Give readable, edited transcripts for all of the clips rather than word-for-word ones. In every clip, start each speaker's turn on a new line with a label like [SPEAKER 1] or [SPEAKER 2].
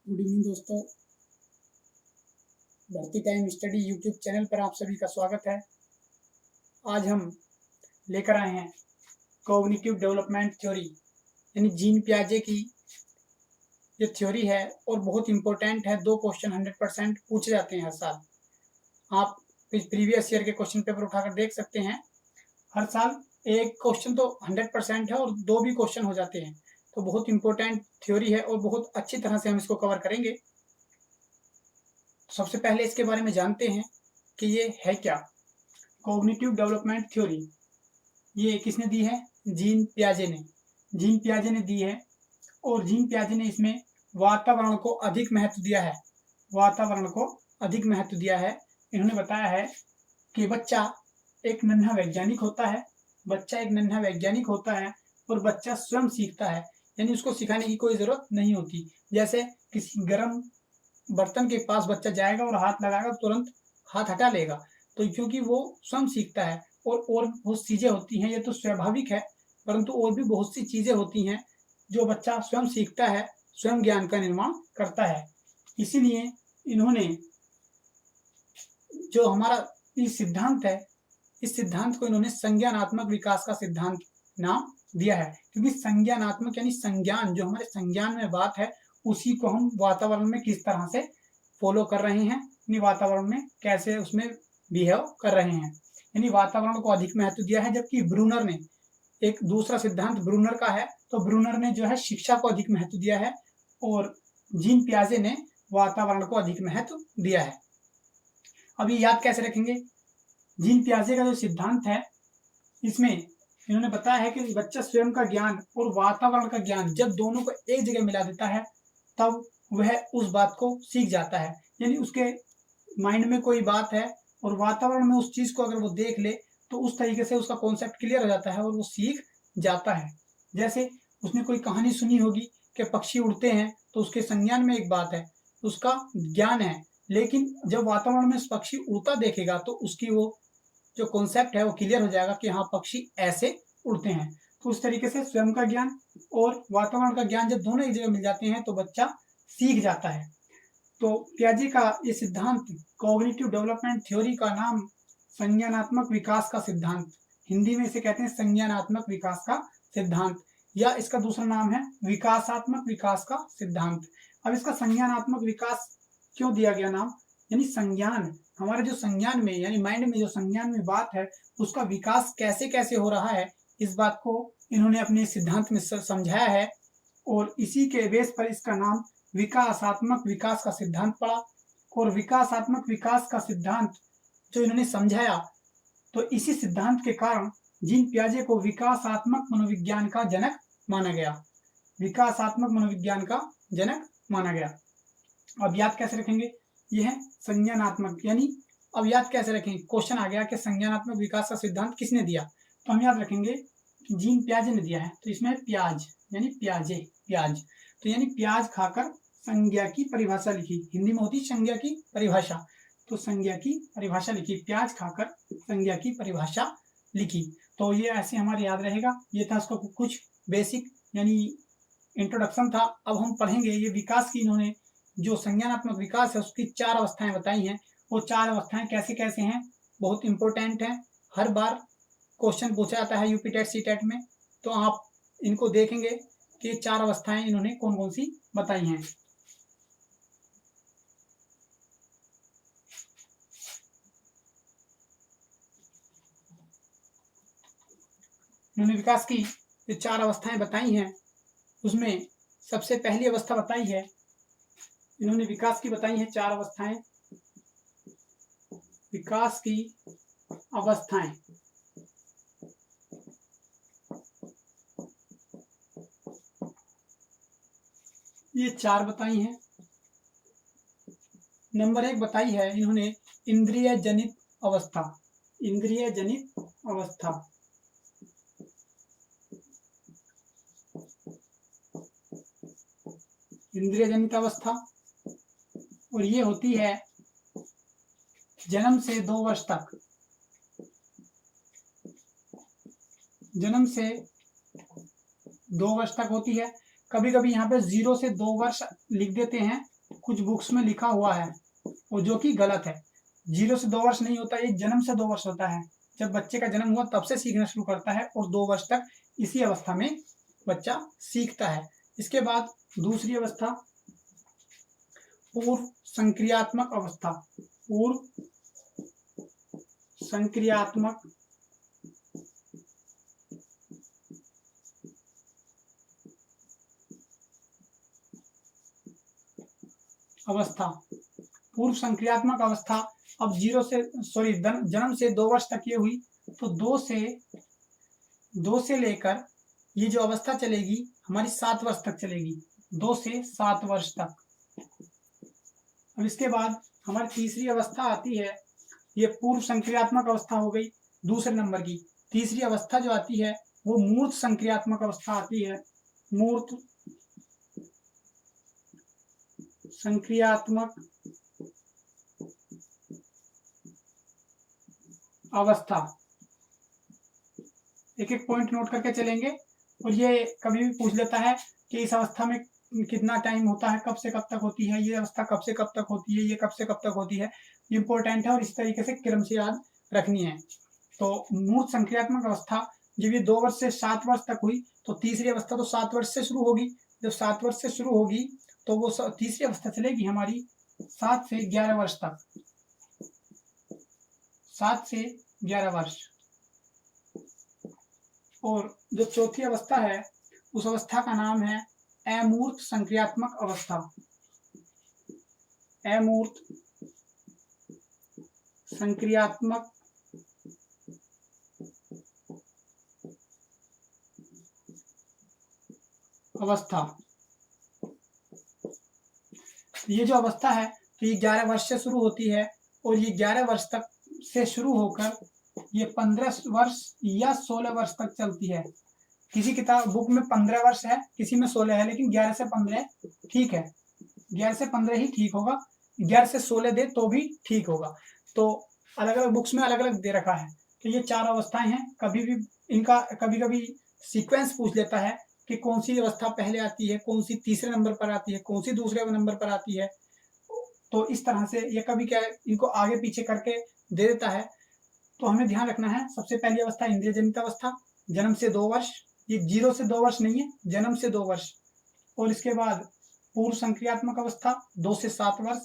[SPEAKER 1] Good evening दोस्तों। भर्ती time study YouTube channel पर आप सभी का स्वागत है। आज हम लेकर आए हैं कॉग्निटिव डेवलपमेंट थ्योरी यानी जीन पियाजे की ये थ्योरी है और बहुत इंपॉर्टेंट है। 2 क्वेश्चन 100% पूछे जाते हैं हर साल। आप प्रीवियस ईयर के क्वेश्चन पेपर उठाकर देख सकते हैं। हर साल एक क्वेश्चन तो 100% है और 2 भी क्वेश्चन हो जाते हैं। तो बहुत इंपॉर्टेंट थ्योरी है और बहुत अच्छी तरह से हम इसको कवर करेंगे। सबसे पहले इसके बारे में जानते हैं कि ये है क्या। कॉग्निटिव डेवलपमेंट थ्योरी ये किसने दी है? जीन पियाजे ने। जीन पियाजे ने दी है और जीन पियाजे ने इसमें वातावरण को अधिक महत्व दिया है। वातावरण को अधिक महत्व दिया है। इन्होंने बताया है कि बच्चा एक नन्हा वैज्ञानिक होता है। बच्चा एक नन्हा वैज्ञानिक होता है और बच्चा स्वयं सीखता है, यानी उसको सिखाने की कोई जरूरत नहीं होती। जैसे किसी गर्म बर्तन के पास बच्चा जाएगा और हाथ लगाएगा, तुरंत हाथ हटा लेगा, तो क्योंकि वो स्वयं सीखता है। और बहुत चीजें होती हैं, ये तो स्वाभाविक है, परंतु और भी बहुत सी चीजें होती हैं जो बच्चा स्वयं सीखता है, स्वयं ज्ञान का निर्माण करता है। इसीलिए इन्होंने जो हमारा ये सिद्धांत है, इस सिद्धांत को इन्होंने संज्ञानात्मक विकास का सिद्धांत नाम दिया है। क्योंकि संज्ञानात्मक यानी संज्ञान, जो हमारे संज्ञान में बात है, उसी को हम वातावरण में किस तरह से फॉलो कर रहे हैं, यानी वातावरण में कैसे उसमें बिहेव कर रहे हैं, यानी वातावरण को अधिक महत्व दिया है। जबकि ब्रूनर ने एक दूसरा सिद्धांत ब्रूनर का है, तो ब्रूनर ने जो है शिक्षा को अधिक महत्व दिया है और जीन पियाजे ने वातावरण को अधिक महत्व दिया है। अब ये याद कैसे रखेंगे? जीन पियाजे का जो सिद्धांत है, इसमें इन्होंने बताया है कि बच्चा स्वयं का ज्ञान और वातावरण का ज्ञान जब दोनों को एक जगह मिला देता है, तब वह उस बात को सीख जाता है। यानी उसके माइंड में कोई बात है और वातावरण में उस चीज को अगर वो देख ले, तो उस तरीके से उसका कॉन्सेप्ट क्लियर हो जाता है और वो सीख जाता है। जैसे उसने कोई कहानी सुनी होगी कि पक्षी उड़ते हैं, तो उसके संज्ञान में एक बात है, उसका ज्ञान है, लेकिन जब वातावरण में पक्षी उड़ता देखेगा तो उसकी वो जो कॉन्सेप्ट है वो क्लियर हो जाएगा कि हाँ, पक्षी ऐसे उड़ते हैं। तो उस तरीके से स्वयं का ज्ञान और वातावरण का ज्ञान जब दोनों एक जगह मिल जाते हैं तो बच्चा सीख जाता है। तो पियाजे का ये सिद्धांत, कॉग्निटिव डेवलपमेंट थ्योरी का नाम संज्ञानात्मक विकास का सिद्धांत, हिंदी में इसे कहते हैं संज्ञानात्मक विकास का सिद्धांत, या इसका दूसरा नाम है विकासात्मक विकास का सिद्धांत। अब इसका संज्ञानात्मक विकास क्यों दिया गया नाम? यानी संज्ञान, हमारे जो संज्ञान में यानी माइंड में जो संज्ञान में बात है, उसका विकास कैसे कैसे हो रहा है, इस बात को इन्होंने अपने सिद्धांत में समझाया है और इसी के बेस पर इसका नाम विकासात्मक विकास का सिद्धांत पड़ा। और विकासात्मक विकास का सिद्धांत जो इन्होंने समझाया, तो इसी सिद्धांत के कारण जीन पियाजे को विकासात्मक मनोविज्ञान का जनक माना गया। विकासात्मक मनोविज्ञान का जनक माना गया। अब याद कैसे रखेंगे? यह है संज्ञानात्मक, यानी अब याद कैसे रखेंगे? क्वेश्चन आ गया कि संज्ञानात्मक विकास का सिद्धांत किसने दिया, तो हम याद रखेंगे जीन पियाजे ने दिया है। तो इसमें प्याज यानी पियाजे, प्याज, तो यानी प्याज खाकर संज्ञा की परिभाषा लिखी। हिंदी में होती संज्ञा की परिभाषा, तो संज्ञा की परिभाषा लिखी, प्याज खाकर संज्ञा की परिभाषा लिखी। तो ये ऐसे हमारे याद रहेगा। ये था उसका कुछ बेसिक यानी इंट्रोडक्शन था। अब हम पढ़ेंगे ये विकास की, इन्होंने जो संज्ञानात्मक विकास है उसकी 4 अवस्थाएं बताई हैं। वो 4 अवस्थाएं कैसे कैसे हैं, बहुत इंपॉर्टेंट है। हर बार क्वेश्चन पूछा जाता है यूपी टेट सी टेट में, तो आप इनको देखेंगे कि 4 अवस्थाएं इन्होंने कौन कौन सी बताई हैं। इन्होंने विकास की जो 4 अवस्थाएं बताई हैं, उसमें सबसे पहली अवस्था बताई है, इन्होंने विकास की बताई हैं 4 अवस्थाएं। विकास की अवस्थाएं, ये 4 बताई हैं। नंबर 1 बताई है इन्होंने इंद्रिय जनित अवस्था। इंद्रिय जनित अवस्था, इंद्रिय जनित अवस्था, और ये होती है जन्म से 2 वर्ष तक। जन्म से 2 वर्ष तक होती है। कभी कभी यहाँ पे 0 से 2 वर्ष लिख देते हैं, कुछ बुक्स में लिखा हुआ है और जो कि गलत है। 0 से 2 वर्ष नहीं होता, ये जन्म से 2 वर्ष होता है। जब बच्चे का जन्म हुआ तब से सीखना शुरू करता है और 2 वर्ष तक इसी अवस्था में बच्चा सीखता है। इसके बाद दूसरी अवस्था पूर्व संक्रियात्मक अवस्था। पूर्व संक्रियात्मक अवस्था। पूर्व संक्रियात्मक अवस्था अब जन्म से 2 वर्ष तक ये हुई, तो 2 से लेकर ये जो अवस्था चलेगी हमारी 7 वर्ष तक चलेगी, 2 से 7 वर्ष तक। अब इसके बाद हमारी तीसरी अवस्था आती है, ये पूर्व संक्रियात्मक अवस्था हो गई दूसरे नंबर की। तीसरी अवस्था जो आती है वो मूर्त संक्रियात्मक अवस्था आती है। मूर्त संक्रियात्मक अवस्था। एक एक पॉइंट नोट करके चलेंगे और ये कभी भी पूछ लेता है कि इस अवस्था में कितना टाइम होता है, कब से कब तक होती है, ये अवस्था कब से कब तक होती है, ये कब से कब तक होती है। इंपॉर्टेंट है और इस तरीके से क्रम से याद रखनी है। तो मूर्त संक्रियात्मक अवस्था जब ये 2 वर्ष से 7 वर्ष तक हुई, तो तीसरी अवस्था तो 7 वर्ष से शुरू होगी। जब 7 वर्ष से शुरू होगी तो वो तीसरी अवस्था चलेगी हमारी 7 से 11 वर्ष तक। 7 से 11 वर्ष। और जो चौथी अवस्था है उस अवस्था का नाम है अमूर्त संक्रियात्मक अवस्था। अमूर्त संक्रियात्मक अवस्था। ये जो अवस्था है तो ये 11 वर्ष से शुरू होती है और ये 11 वर्ष तक से शुरू होकर ये 15 वर्ष या 16 वर्ष तक चलती है। किसी किताब बुक में 15 वर्ष है, किसी में 16 है, लेकिन 11 से 15 ठीक है, 11 से 15 ही ठीक होगा। 11 से 16 दे तो भी ठीक होगा। तो अलग अलग बुक्स में अलग अलग दे रखा है। तो ये 4 अवस्थाएं हैं। कभी भी इनका कभी कभी सीक्वेंस पूछ लेता है कि कौन सी अवस्था पहले आती है, कौन सी तीसरे नंबर पर आती है, कौन सी दूसरे नंबर पर आती है। तो इस तरह से ये कभी क्या इनको आगे पीछे करके दे देता है। तो हमें ध्यान रखना है, सबसे पहली अवस्था इंद्रिय जनित अवस्था, जन्म से 2 वर्ष। ये 0 से 2 वर्ष नहीं है, जन्म से 2 वर्ष। और इसके बाद पूर्व संक्रियात्मक अवस्था 2 से 7 वर्ष,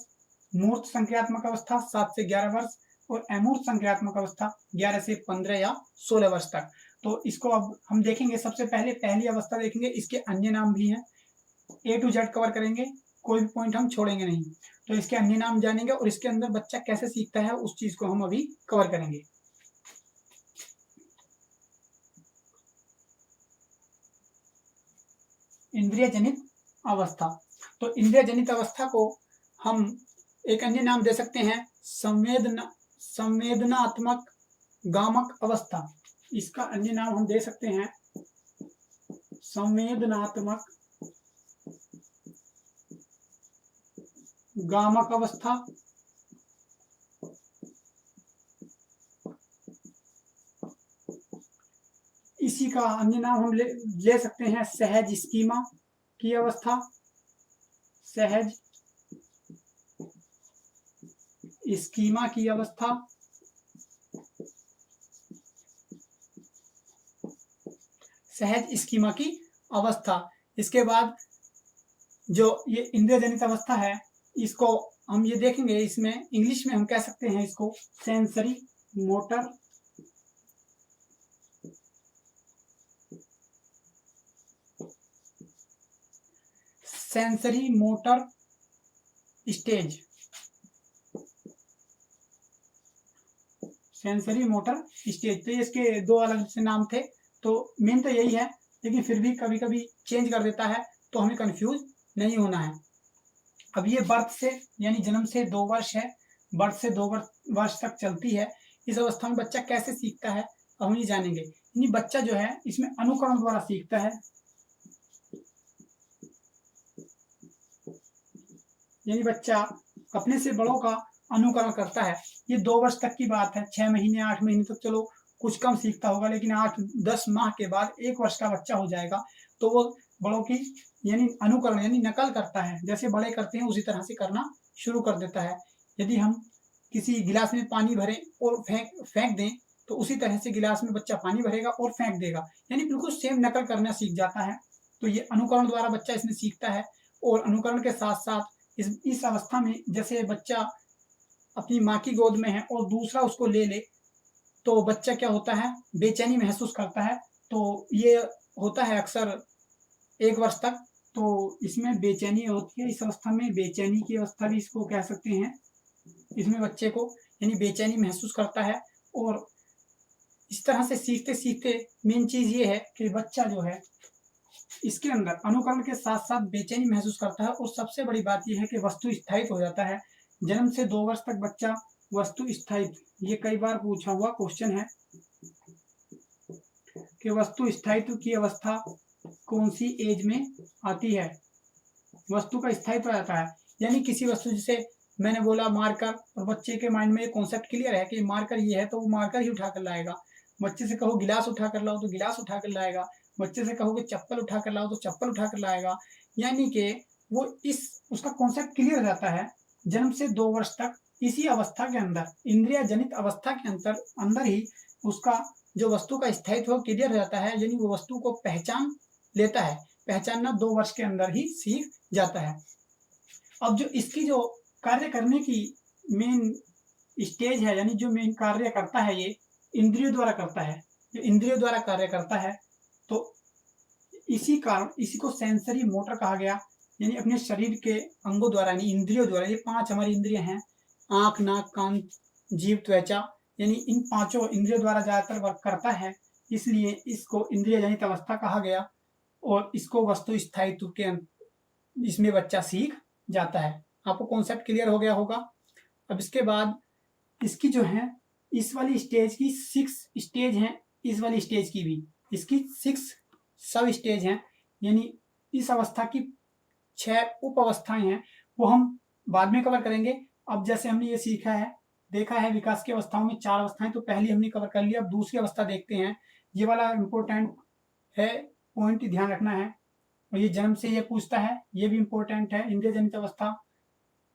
[SPEAKER 1] मूर्त संक्रियात्मक अवस्था 7 से 11 वर्ष और अमूर्त संक्रियात्मक अवस्था 11 से 15 या 16 वर्ष तक। तो इसको अब हम देखेंगे। सबसे पहले पहली अवस्था देखेंगे, इसके अन्य नाम भी हैं। A to Z कवर करेंगे, कोई भी पॉइंट हम छोड़ेंगे नहीं। तो इसके अन्य नाम जानेंगे और इसके अंदर बच्चा कैसे सीखता है उस चीज को हम अभी कवर करेंगे। इंद्रिय जनित अवस्था। तो इंद्रिय जनित अवस्था को हम एक अन्य नाम दे सकते हैं संवेदनात्मक गामक अवस्था। इसका अन्य नाम हम दे सकते हैं संवेदनात्मक गामक अवस्था। इसी का अन्य नाम हम ले सकते हैं सहज स्कीमा की अवस्था। सहज स्कीमा की अवस्था। सहज स्कीमा की अवस्था। इसके बाद जो ये इंद्रिय जनित अवस्था है, इसको हम ये देखेंगे, इसमें इंग्लिश में हम कह सकते हैं इसको sensory motor stage. Sensory motor stage. तो इसके 2 अलग से नाम थे, तो मेन तो यही है, लेकिन फिर भी कभी कभी चेंज कर देता है, तो हमें कंफ्यूज नहीं होना है। अब ये बर्थ से यानी जन्म से 2 वर्ष है, बर्थ से 2 वर्ष तक चलती है। इस अवस्था में बच्चा कैसे सीखता है अब हम ये जानेंगे। यानी बच्चा जो है इसमें अनुकरण द्वारा सीखता है। यानी बच्चा अपने से बड़ों का अनुकरण करता है। ये 2 वर्ष तक की बात है, 6 महीने 8 महीने तक चलो कुछ कम सीखता होगा, लेकिन 8-10 माह के बाद 1 वर्ष का बच्चा हो जाएगा तो वो बड़ों की यानी अनुकरण यानी नकल करता है, जैसे बड़े करते हैं उसी तरह से करना शुरू कर देता है। यदि हम किसी गिलास में पानी भरें और फेंक दें तो उसी तरह से गिलास में बच्चा पानी भरेगा और फेंक देगा, यानी बिल्कुल सेम नकल करना सीख जाता है। तो ये अनुकरण द्वारा बच्चा इसमें सीखता है। और अनुकरण के साथ साथ इस अवस्था में जैसे बच्चा अपनी माँ की गोद में है और दूसरा उसको ले ले तो बच्चा क्या होता है, बेचैनी महसूस करता है। तो ये होता है अक्सर 1 वर्ष तक। तो इसमें बेचैनी होती है, इस अवस्था में बेचैनी की अवस्था भी इसको कह सकते हैं। इसमें बच्चे को यानी बेचैनी महसूस करता है। और इस तरह से सीखते सीखते मेन चीज ये है कि बच्चा जो है इसके अंदर अनुकरण के साथ साथ बेचैनी महसूस करता है। और सबसे बड़ी बात यह है कि वस्तु स्थायित्व हो जाता है। जन्म से 2 वर्ष तक बच्चा वस्तु स्थायित्व, ये कई बार पूछा हुआ क्वेश्चन है कि वस्तु स्थायित्व की अवस्था कौन सी एज में आती है। वस्तु का स्थायित्व आता है यानी किसी वस्तु, जैसे मैंने बोला मार्कर, और बच्चे के माइंड में ये कॉन्सेप्ट क्लियर है कि मार्कर ये है तो वो मार्कर ही उठा कर लाएगा। बच्चे से कहो गिलास उठा कर लाओ तो गिलास उठा कर लाएगा। बच्चे से कहो कि चप्पल उठा कर लाओ तो चप्पल उठा कर लाएगा। यानी कि वो उसका कॉन्सेप्ट क्लियर हो जाता है। जन्म से 2 वर्ष तक इसी अवस्था के अंदर, इंद्रिया जनित अवस्था के अंदर ही उसका जो वस्तु का स्थायित्व हो क्लियर हो जाता है, यानी वो वस्तु को पहचान लेता है। पहचानना 2 वर्ष के अंदर ही सीख जाता है। अब जो इसकी जो कार्य करने की मेन स्टेज है, यानी जो मेन कार्य करता है, ये इंद्रियों द्वारा करता है। जो इंद्रियों द्वारा कार्य करता है तो इसी कारण इसी को सेंसरी मोटर कहा गया। यानी अपने शरीर के अंगों द्वारा यानी इंद्रियों द्वारा, ये 5 हमारी इंद्रियां हैं, आंख, नाक, कान, जीभ, त्वचा, यानी इन 5 इंद्रियों द्वारा ज्यादातर वर्क करता है। इसलिए इसको इंद्रिय जनित अवस्था कहा गया। और इसको वस्तु स्थायित्व के इसमें बच्चा सीख जाता है। आपको कॉन्सेप्ट क्लियर हो गया होगा। अब इसके बाद इसकी जो है इस वाली स्टेज की 6 स्टेज हैं, इस वाली स्टेज की भी इसकी 6 सब स्टेज हैं। यानी इस अवस्था की 6 उप अवस्थाएं हैं, वो हम बाद में कवर करेंगे। अब जैसे हमने ये सीखा है, देखा है विकास की अवस्थाओं में 4 अवस्थाएं, तो पहली हमने कवर कर लिया। अब दूसरी अवस्था देखते हैं। ये वाला इंपॉर्टेंट है, पॉइंट ध्यान रखना है। और ये जन्म से ये पूछता है, ये भी इंपॉर्टेंट है, इंद्रिय जनित अवस्था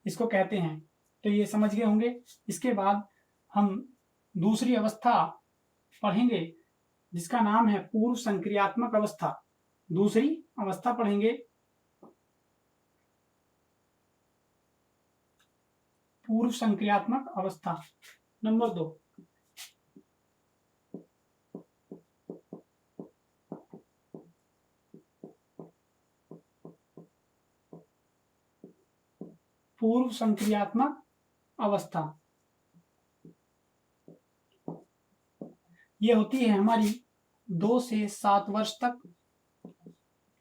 [SPEAKER 1] इसको कहते हैं। तो ये समझ गए होंगे। इसके बाद हम दूसरी अवस्था पढ़ेंगे जिसका नाम है पूर्व संक्रियात्मक अवस्था। दूसरी अवस्था पढ़ेंगे पूर्व संक्रियात्मक अवस्था नंबर 2। पूर्व संक्रियात्मक अवस्था ये होती है हमारी 2 से 7 वर्ष तक,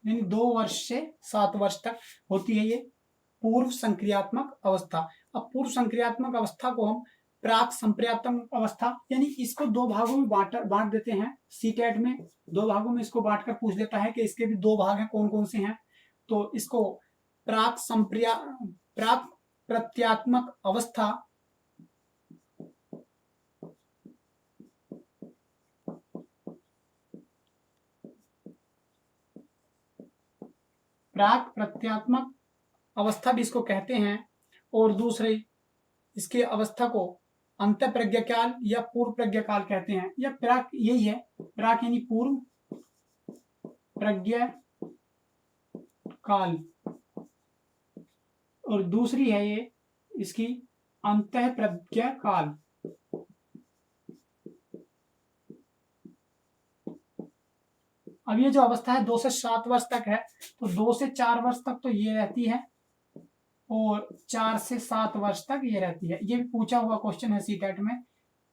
[SPEAKER 1] यानी 2 वर्ष से 7 वर्ष तक होती है ये पूर्व संक्रियात्मक अवस्था। अब पूर्व संक्रियात्मक अवस्था को हम प्राक संप्रियात्मक अवस्था, यानी इसको 2 भागों में बांट देते हैं। सीटेट में 2 भागों में इसको बांटकर पूछ देता है कि इसके भी 2 भाग हैं, कौन कौन से हैं। तो इसको प्राक प्रत्यात्मक अवस्था, प्राक प्रत्यात्मक अवस्था भी इसको कहते हैं। और दूसरे इसके अवस्था को अंत प्रज्ञा काल या पूर्व प्रज्ञा काल कहते हैं। या प्राक यही है, प्राक यानी पूर्व प्रज्ञा काल, और दूसरी है ये इसकी अंत प्रज्ञा काल। अब ये जो अवस्था है 2 से 7 वर्ष तक है, तो 2 से 4 वर्ष तक तो ये रहती है और 4 से 7 वर्ष तक ये रहती है। ये भी पूछा हुआ क्वेश्चन है सीटेट में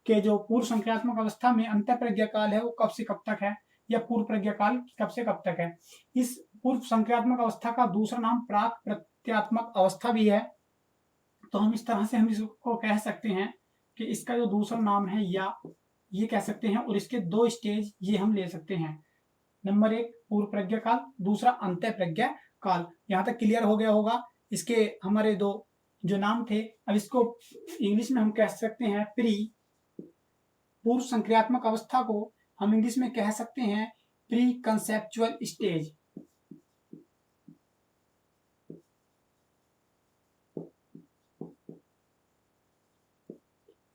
[SPEAKER 1] कि जो पूर्व संक्रियात्मक अवस्था में अंत प्रज्ञा काल है वो कब से कब तक है, या पूर्व प्रज्ञा काल कब से कब तक है। इस पूर्व संक्रियात्मक अवस्था का दूसरा नाम प्राक प्रत्यात्मक अवस्था भी है। तो हम इस तरह से हम इसको कह सकते हैं कि इसका जो दूसरा नाम है या ये कह सकते हैं, और इसके 2 स्टेज ये हम ले सकते हैं। नंबर 1 पूर्व प्रज्ञा काल, दूसरा अंत प्रज्ञा काल। यहाँ तक क्लियर हो गया होगा। इसके हमारे 2 जो नाम थे। अब इसको इंग्लिश में हम कह सकते हैं पूर्व संक्रियात्मक अवस्था को हम इंग्लिश में कह सकते हैं प्री कंसेप्चुअल स्टेज।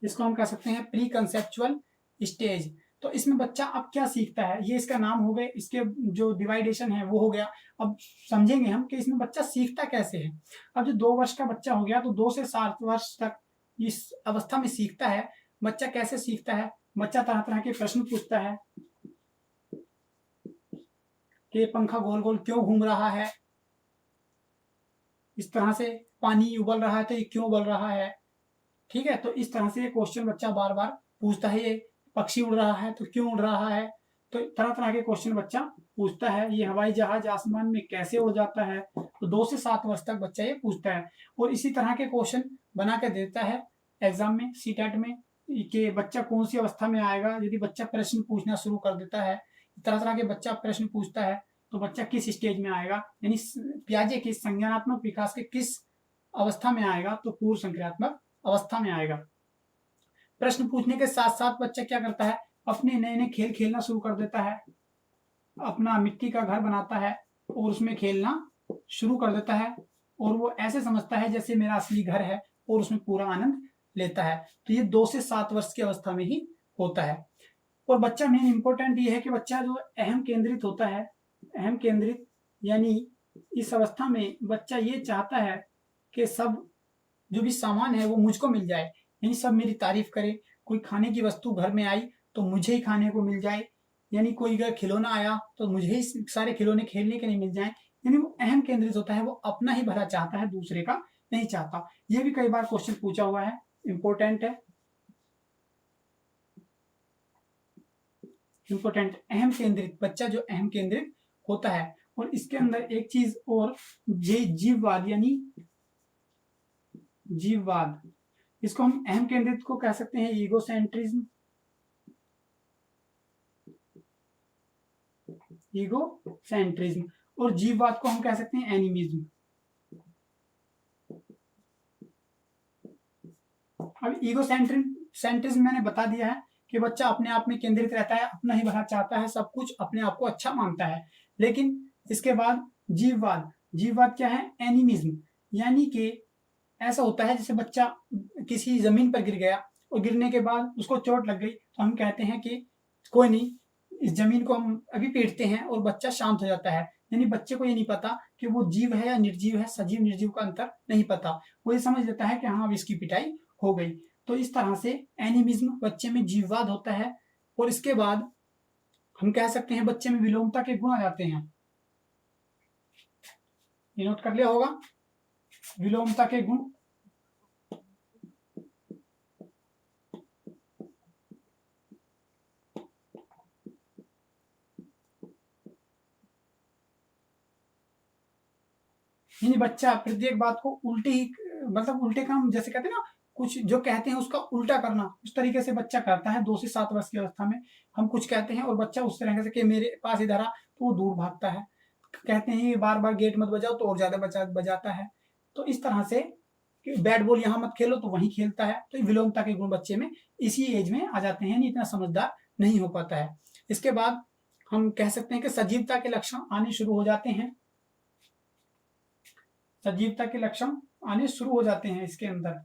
[SPEAKER 1] इसको हम कह सकते हैं प्री कंसेप्चुअल स्टेज। तो इसमें बच्चा अब क्या सीखता है, ये इसका नाम हो गए, इसके जो डिवाइडेशन है वो हो गया। अब समझेंगे हम कि इसमें बच्चा सीखता कैसे है। अब जो 2 वर्ष का बच्चा हो गया तो 2 से 7 वर्ष तक इस अवस्था में सीखता है। बच्चा कैसे सीखता है, बच्चा तरह तरह के प्रश्न पूछता है कि पंखा गोल गोल क्यों घूम रहा है, इस तरह से पानी उबल रहा है तो ये क्यों उबल रहा है। ठीक है, तो इस तरह से ये क्वेश्चन बच्चा बार बार पूछता है। ये पक्षी उड़ रहा है तो क्यों उड़ रहा है, तो तरह तरह के क्वेश्चन बच्चा पूछता है। ये हवाई जहाज आसमान में कैसे उड़ जाता है, तो 2 से 7 वर्ष तक बच्चा ये पूछता है। और इसी तरह के क्वेश्चन बना के देता है एग्जाम में, सीटेट में, कि बच्चा कौन सी अवस्था में आएगा। यदि बच्चा प्रश्न पूछना शुरू कर देता है, तरह तरह के बच्चा प्रश्न पूछता है, तो बच्चा किस स्टेज में आएगा, यानी पियाजे के संज्ञानात्मक विकास के किस अवस्था में आएगा, तो पूर्व संक्रियात्मक अवस्था में आएगा। प्रश्न पूछने के साथ साथ बच्चा क्या करता है, अपने नए नए खेल खेलना शुरू कर देता है। अपना मिट्टी का घर बनाता है और उसमें खेलना शुरू कर देता है, और वो ऐसे समझता है जैसे मेरा असली घर है, और उसमें पूरा आनंद लेता है। तो ये 2 से 7 वर्ष की अवस्था में ही होता है। और बच्चा मेन इंपॉर्टेंट ये है कि बच्चा जो अहम केंद्रित होता है, अहम केंद्रित यानी इस अवस्था में बच्चा ये चाहता है कि सब जो भी सामान है वो मुझको मिल जाए, यानी सब मेरी तारीफ करे। कोई खाने की वस्तु घर में आई तो मुझे ही खाने को मिल जाए, यानी कोई अगर खिलौना आया तो मुझे ही सारे खिलौने खेलने के लिए मिल जाए। यानी वो अहम केंद्रित होता है, वो अपना ही भला चाहता है, दूसरे का नहीं चाहता। ये भी कई बार क्वेश्चन पूछा हुआ है, इंपॉर्टेंट है। इंपॉर्टेंट, अहम केंद्रित, बच्चा जो अहम केंद्रित होता है। और इसके अंदर एक चीज और, जीववाद यानी जीववाद, इसको हम अहम केंद्रित को कह सकते हैं ईगोसेंट्रिज्म, ईगोसेंट्रिज्म। और जीववाद को हम कह सकते हैं एनिमिज्म। अब ईगोसेंट्रिज्म मैंने बता दिया है कि बच्चा अपने आप में केंद्रित रहता है, अपना ही भला चाहता है, सब कुछ अपने आप को अच्छा मानता है। लेकिन इसके बाद जीववाद, जीववाद क्या है, एनिमिज्म, यानी कि ऐसा होता है जैसे बच्चा किसी जमीन पर गिर गया और गिरने के बाद उसको चोट लग गई, तो हम कहते हैं कि कोई नहीं, इस जमीन को हम अभी पीटते हैं, और बच्चा शांत हो जाता है। यानी बच्चे को ये नहीं पता कि वो जीव है या निर्जीव है, सजीव निर्जीव का अंतर नहीं पता। वो ये समझ लेता है कि हाँ अब इसकी पिटाई हो गई। तो इस तरह से एनिमिज्म, बच्चे में जीववाद होता है। और इसके बाद हम कह सकते हैं बच्चे में विलोमता के गुण आ जाते हैं। ये नोट कर लिया होगा, विलोमता के गुण। यानी बच्चा प्रत्येक बात को उल्टी, मतलब उल्टे काम, जैसे कहते हैं ना, कुछ जो कहते हैं उसका उल्टा करना, उस तरीके से बच्चा करता है। 2 से 7 वर्ष की अवस्था में हम कुछ कहते हैं और बच्चा उस तरह से कि मेरे पास इधर आ, तो वो दूर भागता है। कहते हैं बार बार गेट मत बजाओ, तो और ज्यादा बजाता है। तो इस तरह से बैट बॉल यहाँ मत खेलो, तो वहीं खेलता है। तो विलोमता के गुण बच्चे में इसी एज में आ जाते हैं, इतना समझदार नहीं हो पाता है। इसके बाद हम कह सकते हैं कि सजीवता के लक्षण आने शुरू हो जाते हैं, सजीवता के लक्षण आने शुरू हो जाते हैं इसके अंदर।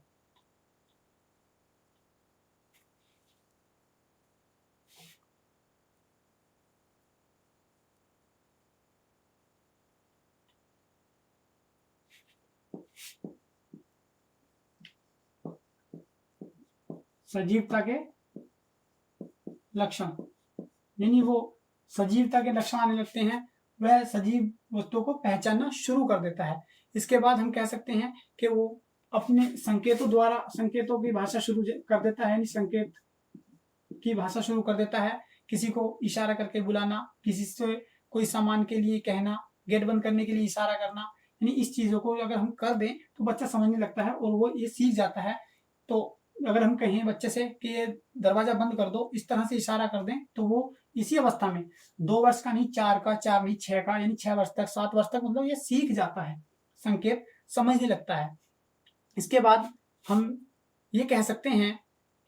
[SPEAKER 1] सजीवता के लक्षण, यानी वो सजीवता के लक्षण आने लगते हैं, वह सजीव वस्तुओं को पहचानना शुरू कर देता है। इसके बाद हम कह सकते हैं कि वो अपने संकेतों द्वारा, संकेतों की भाषा शुरू कर देता है, यानी संकेत की भाषा शुरू कर देता है। किसी को इशारा करके बुलाना, किसी से कोई सामान के लिए कहना, गेट बंद करने के लिए इशारा करना, यानी इस चीजों को अगर हम कर दें तो बच्चा समझने लगता है और वो ये सीख जाता है। तो अगर हम कहें बच्चे से कि ये दरवाजा बंद कर दो, इस तरह से इशारा कर दें, तो वो इसी अवस्था में 2 वर्ष का नहीं, 4 का, 4 नहीं 6 का, यानी 6 वर्ष तक, 7 वर्ष तक, मतलब ये सीख जाता है, संकेत समझने लगता है। इसके बाद हम ये कह सकते हैं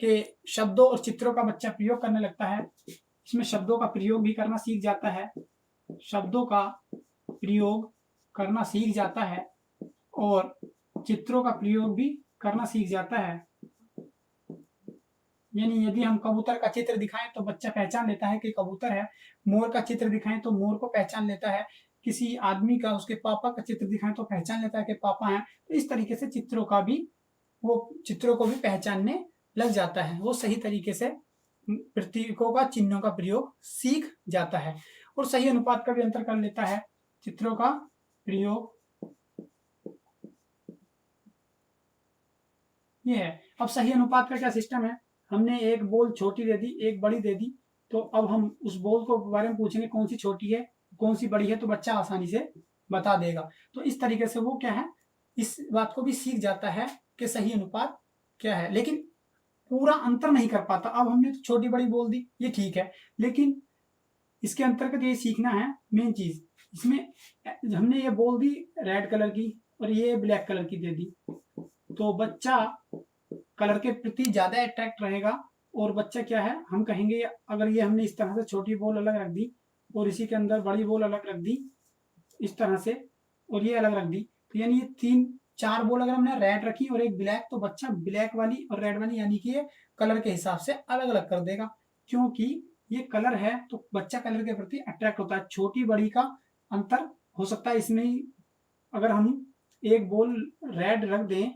[SPEAKER 1] कि शब्दों और चित्रों का बच्चा प्रयोग करने लगता है। इसमें शब्दों का प्रयोग भी करना सीख जाता है, शब्दों का प्रयोग करना सीख जाता है, और चित्रों का प्रयोग भी करना सीख जाता है। यानी यदि हम कबूतर का चित्र दिखाएं तो बच्चा पहचान लेता है कि कबूतर है, मोर का चित्र दिखाएं तो मोर को पहचान लेता है, किसी आदमी का उसके पापा का चित्र दिखाएं तो पहचान लेता है कि पापा हैं। तो इस तरीके से चित्रों को भी पहचानने लग जाता है, वो सही तरीके से प्रतीकों का, चिन्हों का प्रयोग सीख जाता है और सही अनुपात का भी अंतर कर लेता है। चित्रों का प्रयोग ये है। अब सही अनुपात का क्या सिस्टम है, हमने एक बॉल छोटी दे दी, एक बड़ी दे दी, तो अब हम उस बॉल को बारे में पूछेंगे कौन सी छोटी है कौन सी बड़ी है, तो बच्चा आसानी से बता देगा। तो इस तरीके से वो क्या है, इस बात को भी सीख जाता है कि सही अनुपात क्या है, लेकिन पूरा अंतर नहीं कर पाता। अब हमने तो छोटी बड़ी बोल दी, ये ठीक है, लेकिन इसके अंतर्गत ये सीखना है मेन चीज, इसमें हमने ये बोल दी रेड कलर की और ये ब्लैक कलर की दे दी, तो बच्चा कलर के प्रति ज्यादा अट्रैक्ट रहेगा। और बच्चा क्या है, हम कहेंगे अगर ये हमने इस तरह से छोटी बॉल अलग रख दी और इसी के अंदर बड़ी बॉल अलग रख दी इस तरह से, और ये अलग रख दी, तो यानी ये 3-4 बॉल अगर हमने रेड रखी और एक ब्लैक, तो बच्चा ब्लैक वाली और रेड वाली यानी कि ये कलर के हिसाब से अलग अलग कर देगा, क्योंकि ये कलर है तो बच्चा कलर के प्रति अट्रैक्ट होता है। छोटी बड़ी का अंतर हो सकता है इसमें ही, अगर हम एक बॉल रेड रख दें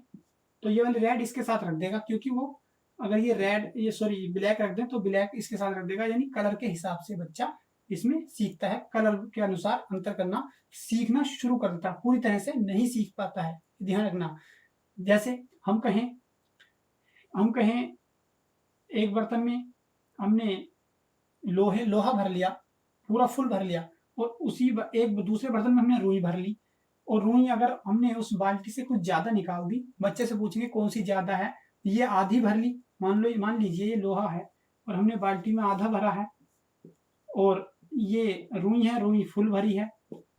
[SPEAKER 1] तो ये वाली रेड इसके साथ रख देगा, क्योंकि वो अगर ये सॉरी ब्लैक रख दें तो ब्लैक इसके साथ रख देगा, यानी कलर के हिसाब से बच्चा इसमें सीखता है, कलर के अनुसार अंतर करना सीखना शुरू कर देता है, पूरी तरह से नहीं सीख पाता है, ध्यान रखना। जैसे हम कहें एक बर्तन में हमने लोहा भर लिया, पूरा फुल भर लिया, और उसी एक दूसरे बर्तन में हमने रुई भर ली, और रुई अगर हमने उस बाल्टी से कुछ ज्यादा निकाल दी, बच्चे से पूछेंगे कौन सी ज्यादा है, ये आधी भर ली, मान लीजिए ये लोहा है और हमने बाल्टी में आधा भरा है, और ये रुई है, रुई फुल भरी है,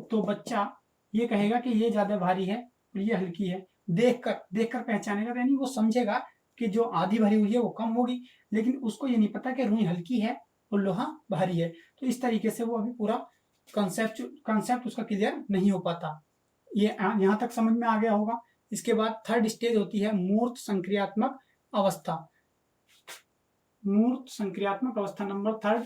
[SPEAKER 1] तो बच्चा ये कहेगा कि ये ज्यादा भारी है और ये हल्की है, देखकर पहचानेगा, यानी वो समझेगा कि जो आधी भरी हुई है वो कम होगी, लेकिन उसको ये नहीं पता कि रुई हल्की है और लोहा भारी है। तो इस तरीके से वो अभी पूरा कंसेप्ट उसका क्लियर नहीं हो पाता। ये यहाँ तक समझ में आ गया होगा। इसके बाद थर्ड स्टेज होती है मूर्त संक्रियात्मक अवस्था। मूर्त संक्रियात्मक अवस्था नंबर 3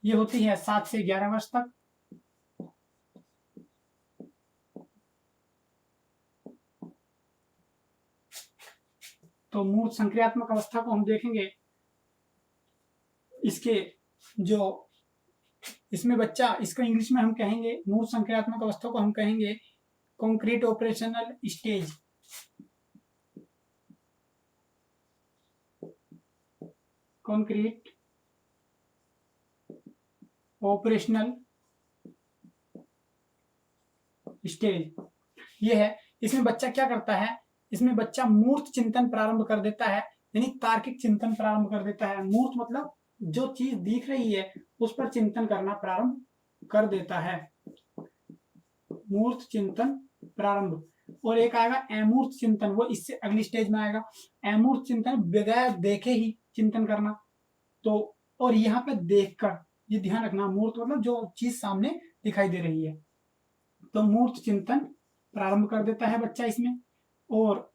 [SPEAKER 1] ये होती है 7 से 11 वर्ष तक। तो मूर्त संक्रियात्मक अवस्था को हम देखेंगे, इसके जो इसमें बच्चा, इसको इंग्लिश में हम कहेंगे, मूर्त संक्रियात्मक अवस्था को हम कहेंगे concrete operational stage. Concrete operational stage ये है। इसमें बच्चा क्या करता है, इसमें बच्चा मूर्त चिंतन प्रारंभ कर देता है, यानी तार्किक चिंतन प्रारंभ कर देता है। मूर्त मतलब जो चीज दिख रही है उस पर चिंतन करना प्रारंभ कर देता है, मूर्त चिंतन प्रारंभ। और एक आएगा अमूर्त चिंतन, वो इससे अगली स्टेज में आएगा। अमूर्त चिंतन बगैर देखे ही चिंतन करना, तो और यहाँ पे देखकर, ये ध्यान रखना, मूर्त मतलब जो चीज सामने दिखाई दे रही है, तो मूर्त चिंतन प्रारंभ कर देता है बच्चा इसमें। और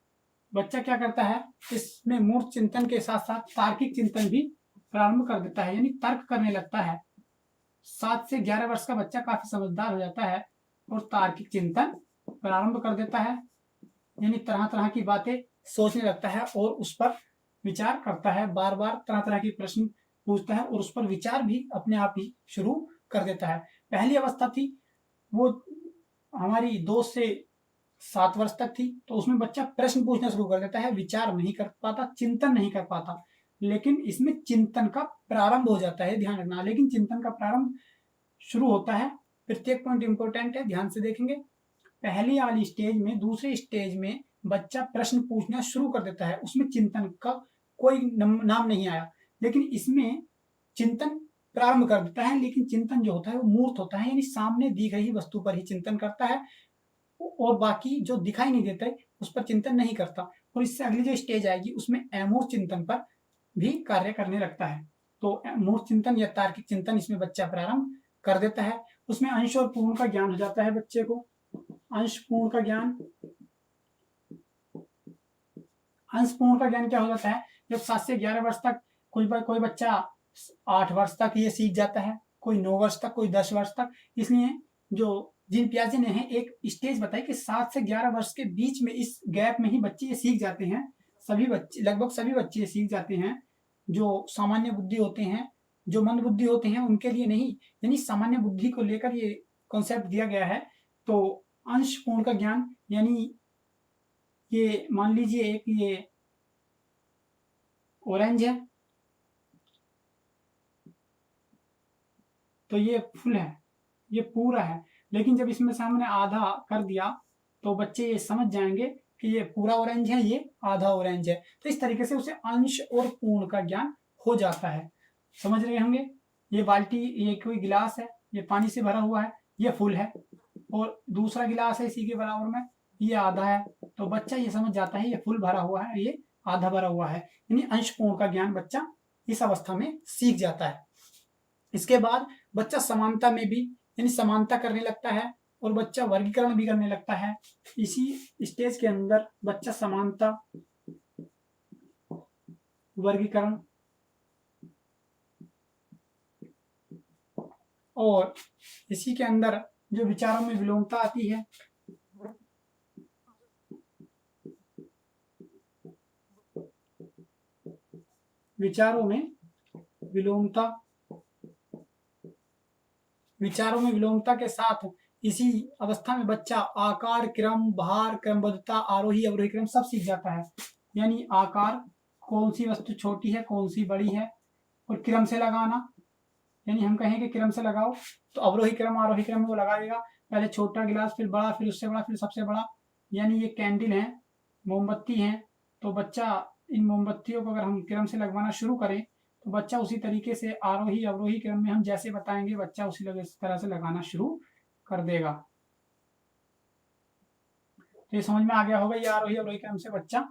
[SPEAKER 1] बच्चा क्या करता है, इसमें मूर्त चिंतन के साथ साथ तार्किक चिंतन भी प्रारंभ कर देता है, यानी तर्क करने लगता है। 7 से 11 वर्ष का बच्चा काफी समझदार हो जाता है और तार्किक चिंतन प्रारंभ कर देता है, यानी तरह तरह की बातें सोचने लगता है और उस पर विचार करता है, बार बार तरह तरह के प्रश्न पूछता है और उस पर विचार भी अपने आप ही शुरू कर देता है। पहली अवस्था थी वो हमारी 2 से 7 वर्ष तक थी, तो उसमें बच्चा प्रश्न पूछना शुरू कर देता है, विचार नहीं कर पाता, चिंतन नहीं कर पाता, लेकिन इसमें चिंतन का प्रारंभ हो जाता है, ध्यान रखना। लेकिन चिंतन का प्रारंभ शुरू होता है, प्रत्येक पॉइंट इंपॉर्टेंट है, ध्यान से देखेंगे। पहली वाली स्टेज में, दूसरे स्टेज में बच्चा प्रश्न पूछना शुरू कर देता है, उसमें चिंतन का कोई नाम नहीं आया, लेकिन इसमें चिंतन प्रारंभ कर देता है, लेकिन चिंतन जो होता है वो मूर्त होता है, यानी सामने दी गई वस्तु पर ही चिंतन करता है और बाकी जो दिखाई नहीं देता है उस पर चिंतन नहीं करता। और इससे अगली जो स्टेज आएगी उसमें अमूर्त चिंतन पर भी कार्य करने लगता है। तो मूर्त चिंतन या तार्किक चिंतन इसमें बच्चा प्रारंभ कर देता है। उसमें अंश और पूर्ण का ज्ञान हो जाता है बच्चे को, अंश पूर्ण का ज्ञान अंशपूर्ण का ज्ञान क्या हो जाता है, जब 7 से 11 वर्ष तक कोई बच्चा 8 वर्ष तक ये सीख जाता है, कोई 9 वर्ष तक, कोई 10 वर्ष तक। इसलिए जो जीन पियाजे ने है एक स्टेज बताई कि 7 से 11 वर्ष के बीच में, इस गैप में ही बच्चे ये सीख जाते हैं। सभी बच्चे, लगभग सभी बच्चे ये सीख जाते हैं। जो सामान्य बुद्धि होते हैं, जो मंद बुद्धि होते हैं, उनके लिए नहीं, यानी सामान्य बुद्धि को लेकर ये कॉन्सेप्ट दिया गया है। तो अंशपूर्ण का ज्ञान यानी ये मान लीजिए एक ये ऑरेंज है, तो ये फुल है, ये पूरा है, लेकिन जब इसमें से हमने आधा कर दिया तो बच्चे ये समझ जाएंगे कि ये पूरा ऑरेंज है, ये आधा ऑरेंज है। तो इस तरीके से उसे अंश और पूर्ण का ज्ञान हो जाता है। समझ रहे होंगे। ये बाल्टी, ये कोई गिलास है, ये पानी से भरा हुआ है, ये फुल है, और दूसरा गिलास है इसी के बराबर में, ये आधा है। तो बच्चा ये समझ जाता है ये फुल भरा हुआ है, ये आधा भरा हुआ है, यानी अंश पूर्ण का ज्ञान बच्चा इस अवस्था में सीख जाता है। इसके बाद बच्चा समानता में भी, यानी समानता करने लगता है, और बच्चा वर्गीकरण भी करने लगता है। इसी स्टेज के अंदर बच्चा समानता, वर्गीकरण और इसी के अंदर जो विचारों में विलोमता आती है, विचारों में विलोमता के साथ इसी अवस्था में बच्चा आकार, क्रम, भार, क्रमबद्धता, आरोही अवरोही क्रम सब सीख जाता है। यानी आकार, कौन सी वस्तु छोटी है, कौन सी बड़ी है, और क्रम से लगाना, यानी हम कहें कि क्रम से लगाओ तो अवरोही क्रम आरोही क्रम वो लगाएगा। पहले छोटा गिलास, फिर बड़ा, फिर उससे बड़ा, फिर सबसे बड़ा। यानी ये कैंडल है, मोमबत्ती है, तो बच्चा इन मोमबत्तियों को अगर हम क्रम से लगवाना शुरू करें तो बच्चा उसी तरीके से आरोही अवरोही क्रम में हम जैसे बताएंगे बच्चा उसी तरह से लगाना शुरू कर देगा। तो ये समझ में आ गया होगा, ये आरोही अवरोही क्रम से बच्चा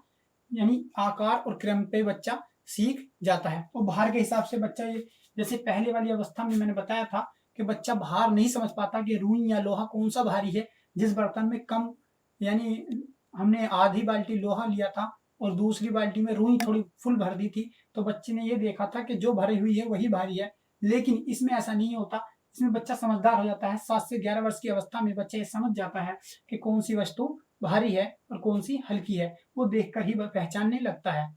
[SPEAKER 1] यानी आकार और क्रम पे बच्चा सीख जाता है। और भार के हिसाब से बच्चा ये, जैसे पहले वाली अवस्था में मैंने बताया था कि बच्चा भार नहीं समझ पाता कि रुई या लोहा कौन सा भारी है। जिस बर्तन में कम, यानी हमने आधी बाल्टी लोहा लिया था और दूसरी बाल्टी में रुई थोड़ी फुल भर दी थी, तो बच्चे ने ये देखा था कि जो भरी हुई है वही भारी है। लेकिन इसमें ऐसा नहीं होता, इसमें बच्चा समझदार हो जाता है। 7 से 11 वर्ष की अवस्था में बच्चा ये समझ जाता है कि कौन सी वस्तु भारी है और कौन सी हल्की है, वो देखकर ही वह पहचानने लगता है।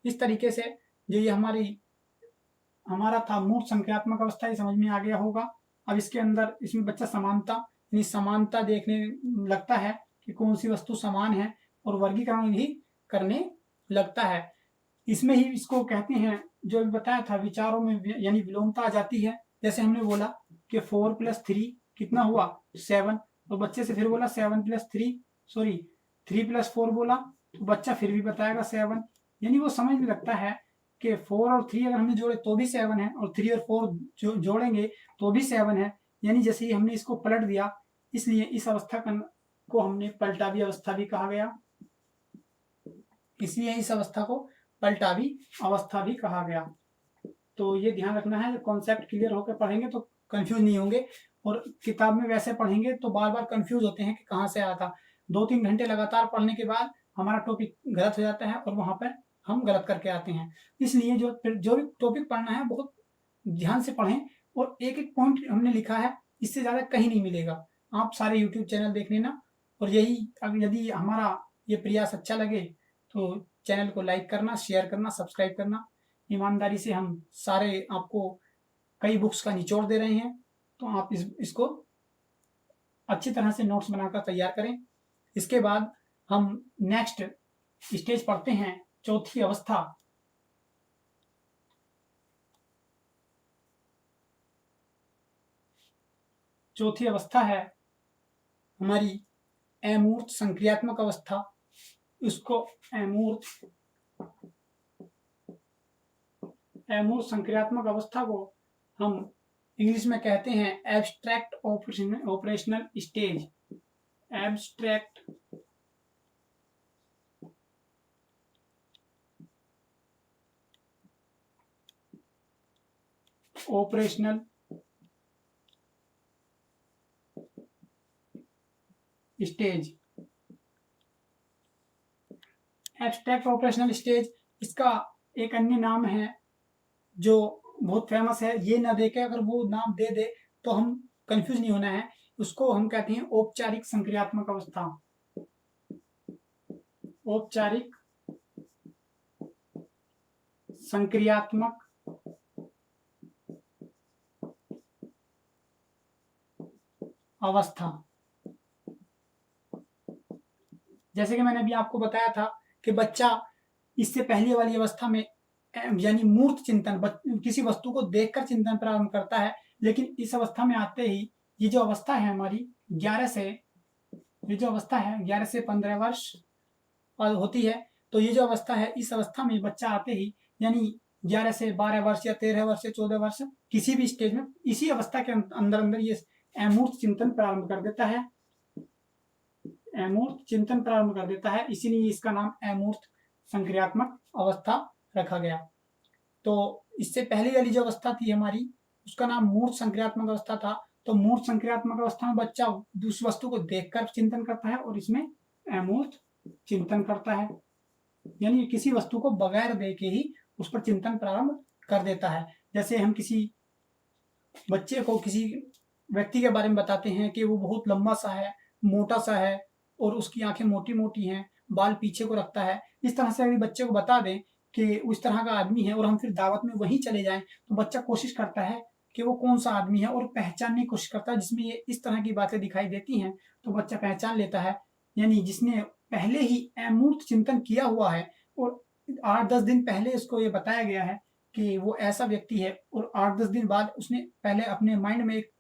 [SPEAKER 1] इस तरीके से जो ये हमारा था मूर्त संख्यात्मक अवस्था, ये समझ में आ गया होगा। अब इसके अंदर इसमें बच्चा समानता, यानी समानता देखने लगता है कि कौन सी वस्तु समान है, और वर्गीकरण भी करने लगता है। इसमें ही इसको कहते हैं, जो भी बताया था, विचारों में यानी विलोमता आ जाती है। जैसे हमने बोला कि 4 + 3 कितना हुआ, 7, तो बच्चे से फिर बोला 7 + 3 + 4 बोला, तो बच्चा फिर भी बताएगा 7, यानी वो समझने लगता है कि 4 और 3 अगर हमने जोड़े तो भी 7 है, और 3 और 4 जोड़ेंगे तो भी 7 है। यानी जैसे ही हमने इसको पलट दिया, इसलिए इस अवस्था को हमने पलटावी अवस्था भी कहा गया। इसलिए इस अवस्था को पलटावी अवस्था भी कहा गया। तो ये ध्यान रखना है, कॉन्सेप्ट क्लियर होकर पढ़ेंगे तो कंफ्यूज नहीं होंगे, और किताब में वैसे पढ़ेंगे तो बार बार कंफ्यूज होते हैं कि कहाँ से आया था। 2-3 घंटे लगातार पढ़ने के बाद हमारा टॉपिक गलत हो जाता है और वहां पर हम गलत करके आते हैं। इसलिए जो भी टॉपिक पढ़ना है बहुत ध्यान से पढ़ें, और एक एक पॉइंट हमने लिखा है, इससे ज़्यादा कहीं नहीं मिलेगा। आप सारे यूट्यूब चैनल देख लेना, और यही यदि हमारा ये प्रयास अच्छा लगे तो चैनल को लाइक करना, शेयर करना, सब्सक्राइब करना। ईमानदारी से हम सारे आपको कई बुक्स का निचोड़ दे रहे हैं, तो आप इसको अच्छी तरह से नोट्स बनाकर तैयार करें। इसके बाद हम नेक्स्ट स्टेज पढ़ते हैं, चौथी अवस्था। चौथी अवस्था है हमारी अमूर्त संक्रियात्मक अवस्था। इसको अमूर्त संक्रियात्मक अवस्था को हम इंग्लिश में कहते हैं abstract operational stage. Abstract operational stage. Abstract operational stage, इसका एक अन्य नाम है जो बहुत फेमस है, ये ना देके अगर वो नाम दे दे तो हम कंफ्यूज नहीं होना है। उसको हम कहते हैं औपचारिक संक्रियात्मक अवस्था। औपचारिक संक्रियात्मक अवस्था। जैसे कि मैंने अभी आपको बताया था कि बच्चा इससे पहले वाली अवस्था में यानी मूर्त चिंतन, किसी वस्तु को देखकर चिंतन प्रारंभ करता है, लेकिन इस अवस्था में आते ही ये जो अवस्था है हमारी 11 से, ये जो अवस्था है 11 से 15 वर्ष होती है। तो ये जो अवस्था है, इस अवस्था में बच्चा आते ही यानी 11 से 12 वर्ष या 13 वर्ष या 14 वर्ष, किसी भी स्टेज में इसी अवस्था के अंदर अंदर ये अमूर्त चिंतन प्रारंभ कर देता है, अमूर्त चिंतन प्रारंभ कर देता है, इसीलिए इसका नाम अमूर्त संक्रियात्मक अवस्था रखा गया। तो इससे पहले वाली जो अवस्था थी हमारी, उसका नाम मूर्त संक्रियात्मक अवस्था था। तो मूर्त संक्रियात्मक अवस्था में बच्चा उस वस्तु को देखकर चिंतन करता है और इसमें अमूर्त चिंतन करता है, यानी किसी वस्तु को बगैर देखे ही उस पर चिंतन प्रारंभ कर देता है। जैसे हम किसी बच्चे को किसी व्यक्ति के बारे में बताते हैं कि वो बहुत लंबा सा है, मोटा सा है और उसकी आंखें मोटी मोटी हैं, बाल पीछे को रखता है, इस तरह से अगर बच्चे को बता दें कि उस तरह का आदमी है और हम फिर दावत में वहीं चले जाएं, तो बच्चा कोशिश करता है कि वो कौन सा आदमी है और पहचानने की कोशिश करता है। जिसमें ये इस तरह की बातें दिखाई देती हैं तो बच्चा पहचान लेता है, यानी जिसने पहले ही अमूर्त चिंतन किया हुआ है और 8-10 दिन पहले इसको ये बताया गया है कि वो ऐसा व्यक्ति है, और 8-10 दिन बाद उसने पहले अपने माइंड में एक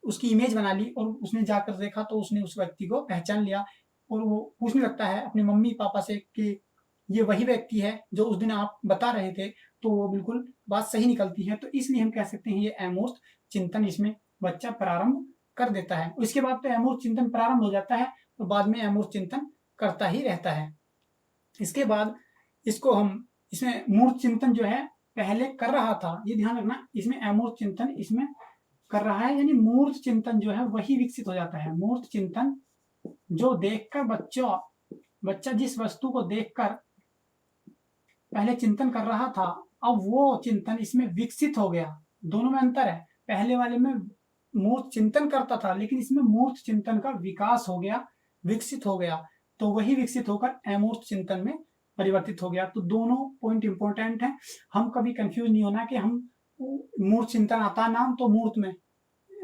[SPEAKER 1] उसकी इमेज बना ली और उसने जाकर देखा तो उसने उस व्यक्ति को पहचान लिया और वो पूछने लगता है अपने मम्मी पापा से कि ये वही व्यक्ति है जो उस दिन आप बता रहे थे, तो वो बिल्कुल बात सही निकलती है। तो इसलिए हम कह सकते हैं ये अमूर्त चिंतन इसमें बच्चा प्रारंभ कर देता है। इसके बाद तो अमूर्त चिंतन प्रारंभ हो जाता है तो बाद में अमूर्त चिंतन करता ही रहता है। इसके बाद इसको हम इसमें मूर्त चिंतन जो है पहले कर रहा था, ये ध्यान रखना, इसमें अमूर्त चिंतन इसमें कर रहा है, यानी मूर्त चिंतन जो है वही विकसित हो जाता है। मूर्त चिंतन जो देखकर बच्चा जिस वस्तु को देखकर पहले चिंतन कर रहा था, अब वो चिंतन इसमें विकसित हो गया। दोनों में अंतर है, पहले वाले में मूर्त चिंतन करता था लेकिन इसमें मूर्त चिंतन का विकास हो गया, विकसित हो गया, तो वही विकसित होकर अमूर्त चिंतन में परिवर्तित हो गया। तो दोनों पॉइंट इंपॉर्टेंट है, हम कभी कंफ्यूज नहीं होना कि हम मूर्त चिंतन आता नाम तो मूर्त में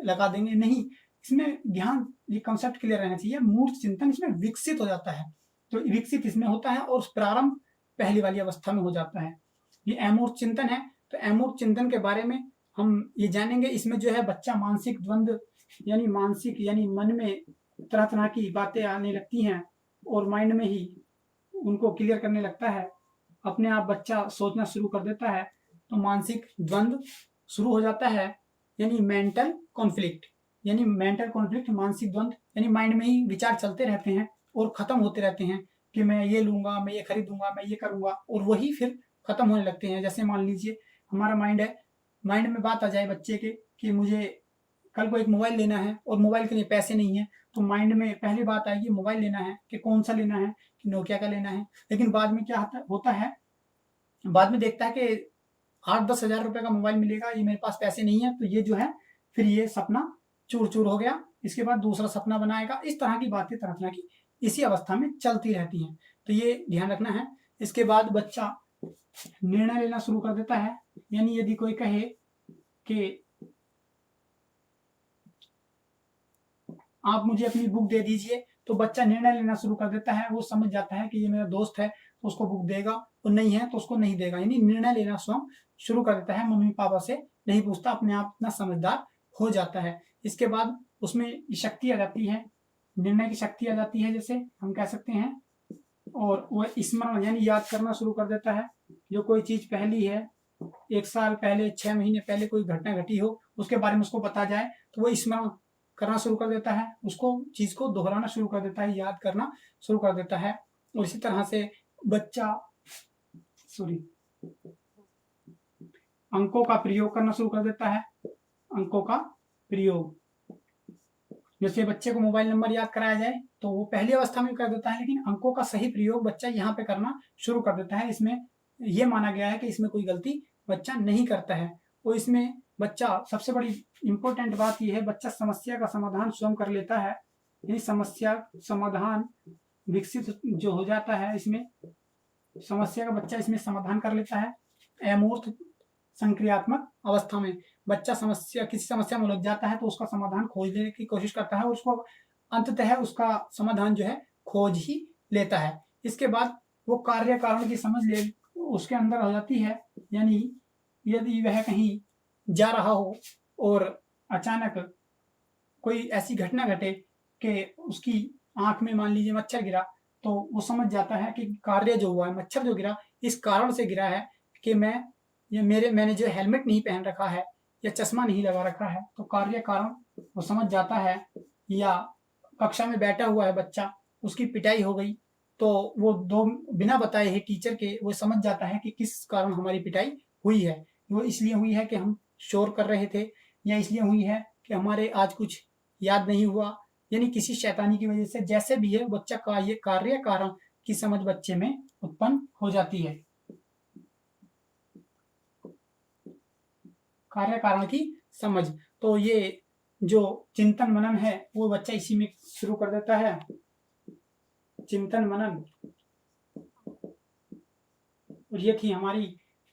[SPEAKER 1] लगा देंगे, नहीं, इसमें ध्यान, ये कंसेप्ट क्लियर रहना चाहिए। मूर्त चिंतन इसमें विकसित हो जाता है, तो विकसित इसमें होता है और प्रारंभ पहली वाली अवस्था में हो जाता है। ये अमूर्त चिंतन है। तो अमूर्त चिंतन के बारे में हम ये जानेंगे। इसमें जो है बच्चा मानसिक द्वंद्व यानी मन में तरह तरह की बातें आने लगती हैं और माइंड में ही उनको क्लियर करने लगता है, अपने आप बच्चा सोचना शुरू कर देता है, तो मानसिक द्वंद्व शुरू हो जाता है, यानी मेंटल कॉन्फ्लिक्ट, मानसिक द्वंद्व, यानी माइंड में ही विचार चलते रहते हैं और खत्म होते रहते हैं कि मैं ये लूंगा, मैं ये खरीदूंगा, मैं ये करूंगा, और वही फिर खत्म होने लगते हैं। जैसे मान लीजिए हमारा माइंड है, माइंड में बात आ जाए बच्चे के कि मुझे कल को एक मोबाइल लेना है और मोबाइल के लिए पैसे नहीं है, तो माइंड में पहली बात आएगी मोबाइल लेना है, कि कौन सा लेना है, कि नोकिया का लेना है। लेकिन बाद में क्या होता है, बाद में देखता है कि 8-10 हजार रुपए का मोबाइल मिलेगा, ये मेरे पास पैसे नहीं है, तो ये जो है फिर ये सपना चूर चूर हो गया, इसके बाद दूसरा सपना बनाएगा। इस तरह की बातें तरह तरह की इसी अवस्था में चलती रहती हैं, तो ये ध्यान रखना है। इसके बाद बच्चा निर्णय लेना शुरू कर देता है, यानी यदि कोई कहे कि आप मुझे अपनी बुक दे दीजिए, तो बच्चा निर्णय लेना शुरू कर देता है। वो समझ जाता है कि ये मेरा दोस्त है तो उसको बुक देगा, और नहीं है तो उसको नहीं देगा, यानी निर्णय लेना स्वयं शुरू कर देता है, मम्मी पापा से नहीं पूछता, अपने आप इतना समझदार हो जाता है। इसके बाद उसमें शक्ति आ जाती है, निर्णय की शक्ति आ जाती है, जैसे हम कह सकते हैं, और वह स्मरण यानी याद करना शुरू कर देता है। जो कोई चीज पहली है, 1 साल पहले, 6 महीने पहले कोई घटना घटी हो, उसके बारे में उसको पता जाए तो वो स्मरण करना शुरू कर देता है, उसको चीज को दोहराना शुरू कर देता है, याद करना शुरू कर देता है। और इसी तरह से बच्चा अंकों का प्रयोग करना शुरू कर देता है, अंकों का प्रयोग, जैसे बच्चे को मोबाइल नंबर याद कराया जाए तो वो पहली अवस्था में कर देता है, लेकिन अंकों का सही प्रयोग बच्चा यहाँ पे करना शुरू कर देता है। इसमें ये माना गया है कि इसमें कोई गलती बच्चा नहीं करता है। और इसमें बच्चा, सबसे बड़ी इंपॉर्टेंट बात यह है, बच्चा समस्या का समाधान स्वयं कर लेता है। यानी समस्या समाधान विकसित जो हो जाता है, इसमें समस्या का बच्चा इसमें समाधान कर लेता है। अमूर्त संक्रियात्मक अवस्था में बच्चा किसी समस्या में उलझ जाता है तो उसका समाधान खोजने की कोशिश करता है और उसको अंततः उसका समाधान जो है खोज ही लेता है। इसके बाद वो कार्य कारण की समझ ले उसके अंदर हो जाती है। यानी यदि वह कहीं जा रहा हो और अचानक कोई ऐसी घटना घटे कि उसकी आंख में मान लीजिए मच्छर गिरा, तो वो समझ जाता है कि कार्य जो हुआ है, मच्छर जो गिरा इस कारण से गिरा है कि मैंने जो हेलमेट नहीं पहन रखा है या चश्मा नहीं लगा रखा है, तो कार्य कारण वो समझ जाता है। या कक्षा में बैठा हुआ है बच्चा, उसकी पिटाई हो गई, तो वो बिना बताए ही टीचर के वो समझ जाता है कि किस कारण हमारी पिटाई हुई है। वो इसलिए हुई है कि हम शोर कर रहे थे, या इसलिए हुई है कि हमारे आज कुछ याद नहीं हुआ, यानी किसी शैतानी की वजह से। जैसे भी है, बच्चा का ये कार्य कारण की समझ बच्चे में उत्पन्न हो जाती है। कार्य कारण की समझ, तो ये जो चिंतन मनन है वो बच्चा इसी में शुरू कर देता है। चिंतन मनन, और ये थी हमारी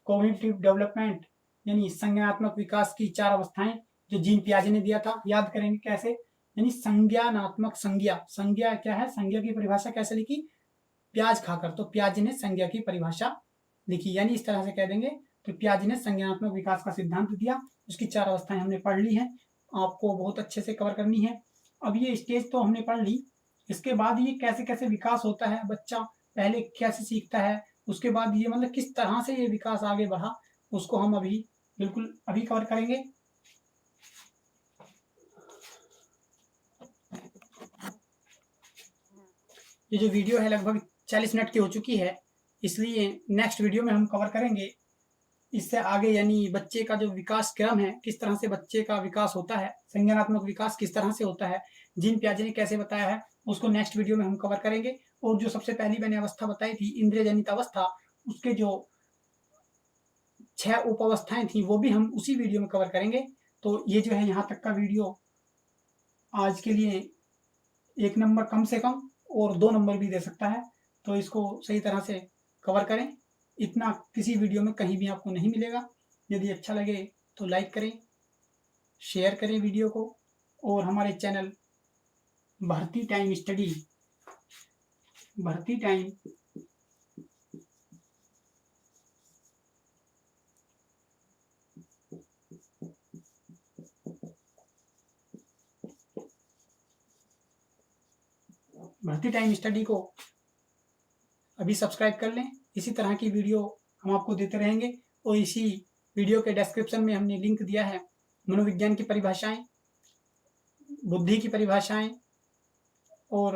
[SPEAKER 1] कॉग्निटिव डेवलपमेंट यानी संज्ञानात्मक विकास की 4 अवस्थाएं जो जीन पियाजे ने दिया था। याद करेंगे कैसे, यानी संज्ञानात्मक, संज्ञा क्या है, संज्ञा की परिभाषा कैसे लिखी, प्याज खाकर, तो पियाजे ने संज्ञा की परिभाषा लिखी। यानी इस तरह से कह देंगे तो पियाजे ने संज्ञानात्मक विकास का सिद्धांत दिया। उसकी 4 अवस्थाएं हमने पढ़ ली हैं, आपको बहुत अच्छे से कवर करनी है। अब ये स्टेज तो हमने पढ़ ली, इसके बाद ये कैसे कैसे विकास होता है, बच्चा पहले कैसे सीखता है, उसके बाद ये मतलब किस तरह से ये विकास आगे बढ़ा, उसको हम बिल्कुल अभी कवर करेंगे। ये जो वीडियो है लगभग 40 मिनट की हो चुकी है, इसलिए नेक्स्ट वीडियो में हम कवर करेंगे इससे आगे, यानी बच्चे का जो विकास क्रम है, किस तरह से बच्चे का विकास होता है, संज्ञानात्मक विकास किस तरह से होता है, जीन पियाजे ने कैसे बताया है, उसको नेक्स्ट वीडियो में हम कवर करेंगे। और जो सबसे पहली मैंने अवस्था बताई थी इंद्रिय जनित अवस्था, उसके जो 6 उप अवस्थाएं थी वो भी हम उसी वीडियो में कवर करेंगे। तो ये जो है यहाँ तक का वीडियो आज के लिए 1 नंबर कम से कम और 2 नंबर भी दे सकता है, तो इसको सही तरह से कवर करें। इतना किसी वीडियो में कहीं भी आपको नहीं मिलेगा। यदि अच्छा लगे तो लाइक करें, शेयर करें वीडियो को, और हमारे चैनल भर्ती टाइम स्टडी, भर्ती टाइम स्टडी को अभी सब्सक्राइब कर लें। इसी तरह की वीडियो हम आपको देते रहेंगे। और इसी वीडियो के डिस्क्रिप्शन में हमने लिंक दिया है मनोविज्ञान की परिभाषाएं, बुद्धि की परिभाषाएं और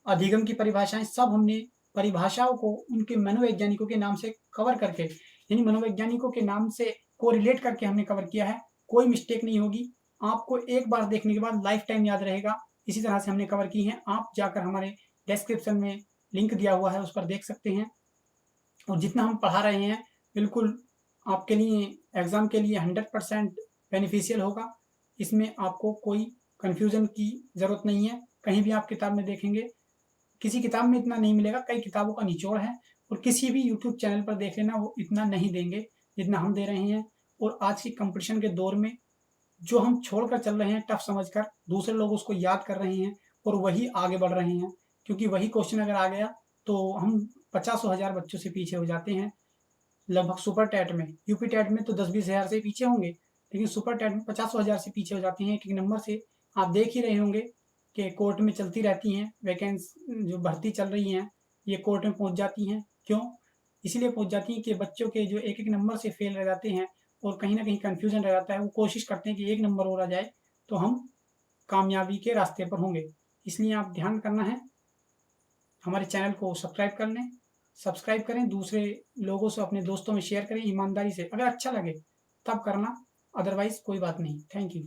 [SPEAKER 1] अधिगम की परिभाषाएं, सब हमने परिभाषाओं को उनके मनोवैज्ञानिकों के नाम से कवर करके, यानी मनोवैज्ञानिकों के नाम से को रिलेट करके हमने कवर किया है। कोई मिस्टेक नहीं होगी, आपको एक बार देखने के बाद लाइफ टाइम याद रहेगा। इसी तरह से हमने कवर की है। आप जाकर हमारे डिस्क्रिप्शन में लिंक दिया हुआ है, उस पर देख सकते हैं। और जितना हम पढ़ा रहे हैं बिल्कुल आपके लिए, एग्जाम के लिए 100% बेनिफिशियल होगा। इसमें आपको कोई कन्फ्यूजन की ज़रूरत नहीं है। कहीं भी आप किताब में देखेंगे, किसी किताब में इतना नहीं मिलेगा, कई किताबों का निचोड़ है, और किसी भी यूट्यूब चैनल पर देख लेना, वो इतना नहीं देंगे जितना हम दे रहे हैं। और आज की कंपटीशन के दौर में जो हम छोड़कर चल रहे हैं टफ समझकर, दूसरे लोग उसको याद कर रहे हैं और वही आगे बढ़ रहे हैं, क्योंकि वही क्वेश्चन अगर आ गया तो हम 50,000 बच्चों से पीछे हो जाते हैं। लगभग सुपर टैट में, यूपी टैट में तो 10-20 हज़ार से पीछे होंगे, लेकिन सुपर टैट में 50,000 से पीछे हो जाते हैं एक एक नंबर से। आप देख ही रहे होंगे कि कोर्ट में चलती रहती हैं वैकेंसी, जो भर्ती चल रही हैं ये कोर्ट में पहुंच जाती हैं। क्यों? इसलिए पहुंच जाती हैं कि बच्चों के जो एक एक नंबर से फेल रह जाते हैं और कहीं ना कहीं कन्फ्यूजन रह जाता है, वो कोशिश करते हैं कि एक नंबर और आ जाए तो हम कामयाबी के रास्ते पर होंगे। इसलिए आप ध्यान करना है, हमारे चैनल को सब्सक्राइब कर लें, सब्सक्राइब करें, दूसरे लोगों से, अपने दोस्तों में शेयर करें ईमानदारी से। अगर अच्छा लगे तब करना, अदरवाइज कोई बात नहीं। Thank you.